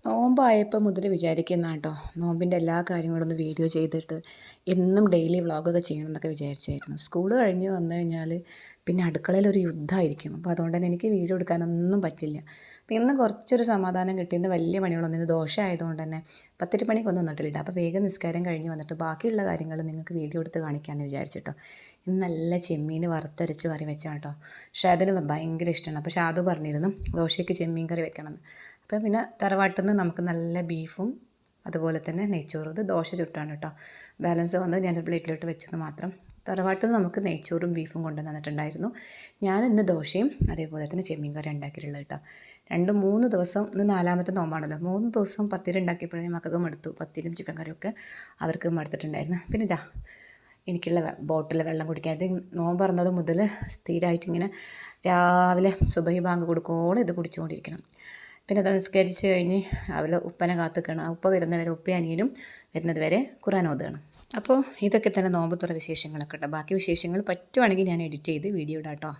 നോമ്പായപ്പോൾ മുതൽ വിചാരിക്കുന്ന കേട്ടോ, നോമ്പിൻ്റെ എല്ലാ കാര്യങ്ങളും ഒന്ന് വീഡിയോ ചെയ്തിട്ട് എന്നും ഡെയിലി വ്ളോഗൊക്കെ ചെയ്യണം എന്നൊക്കെ വിചാരിച്ചായിരുന്നു. സ്കൂൾ കഴിഞ്ഞ് വന്നു കഴിഞ്ഞാൽ പിന്നെ അടുക്കളയിലൊരു യുദ്ധമായിരിക്കും. അപ്പോൾ അതുകൊണ്ട് തന്നെ എനിക്ക് വീഡിയോ എടുക്കാനൊന്നും പറ്റില്ല. അപ്പോൾ ഇന്ന് കുറച്ചൊരു സമാധാനം കിട്ടി. ഇന്ന് വലിയ പണികളൊന്നും, ഇന്ന് ദോശ ആയതുകൊണ്ട് തന്നെ പത്തിരി പണിക്കൊന്നും വന്നിട്ടില്ല. അപ്പോൾ വേഗം നിസ്കാരം കഴിഞ്ഞ് വന്നിട്ട് ബാക്കിയുള്ള കാര്യങ്ങൾ നിങ്ങൾക്ക് വീഡിയോ എടുത്ത് കാണിക്കാമെന്ന് വിചാരിച്ചിട്ടോ. ഇന്ന് നല്ല ചെമ്മീൻ വറുത്തരച്ച് കറി വെച്ചാൽ കേട്ടോ. ഷാദിന് ഭയങ്കര ഇഷ്ടമാണ്. അപ്പോൾ ഷാദു പറഞ്ഞിരുന്നു ദോശയ്ക്ക് ചെമ്മീൻ കറി വെക്കണം. അപ്പോൾ പിന്നെ തറവാട്ടിൽ നിന്ന് നമുക്ക് നല്ല ബീഫും അതുപോലെ തന്നെ നെയ്ച്ചോറും, ഇത് ദോശ ചുട്ടാണ് കേട്ടോ. ബാലൻസ് വന്ന് ഞാനൊരു പ്ലേറ്റിലോട്ട് വെച്ചത് മാത്രം. തറവാട്ടിൽ നിന്ന് നമുക്ക് നെയ്ച്ചോറും ബീഫും കൊണ്ടു തന്നിട്ടുണ്ടായിരുന്നു. ഞാൻ ഇന്ന് ദോശയും അതേപോലെ തന്നെ ചെമ്മീൻ കറി ഉണ്ടാക്കിയിട്ടുള്ളത് കേട്ടോ. 2-3 ദിവസം, ഇന്ന് 4ാമത്തെ നോമ്പാണല്ലോ, 3 ദിവസം പത്തിരി ഉണ്ടാക്കിയപ്പോഴേ മക്കൾക്ക് മടുത്തു. പത്തിരിയും ചിക്കൻ കറിയൊക്കെ അവർക്ക് മടുത്തിട്ടുണ്ടായിരുന്നു. പിന്നെ ഇതാ എനിക്കുള്ള ബോട്ടിൽ വെള്ളം കുടിക്കാൻ, ഇത് നോമ്പ് പറഞ്ഞത് മുതൽ സ്ഥിരമായിട്ട് ഇങ്ങനെ രാവിലെ സുബഹി ബാങ്ക് കൊടുക്കോളം ഇത് കുടിച്ചുകൊണ്ടിരിക്കണം. പിന്നെ അത് നിസ്കരിച്ച് കഴിഞ്ഞ് അവൾ ഉപ്പനെ കാത്തുക്കണം. ഉപ്പ വരുന്നവരെ, ഉപ്പ അനിയനും വരുന്നത് വരെ ഖുർആൻ ഓതുകയാണ്. അപ്പോൾ ഇതൊക്കെ തന്നെ നോമ്പ് തുറ വിശേഷങ്ങളൊക്കെ കേട്ടോ. ബാക്കി വിശേഷങ്ങൾ പറ്റുവാണെങ്കിൽ ഞാൻ എഡിറ്റ് ചെയ്ത് വീഡിയോ ഇടാം കേട്ടോ.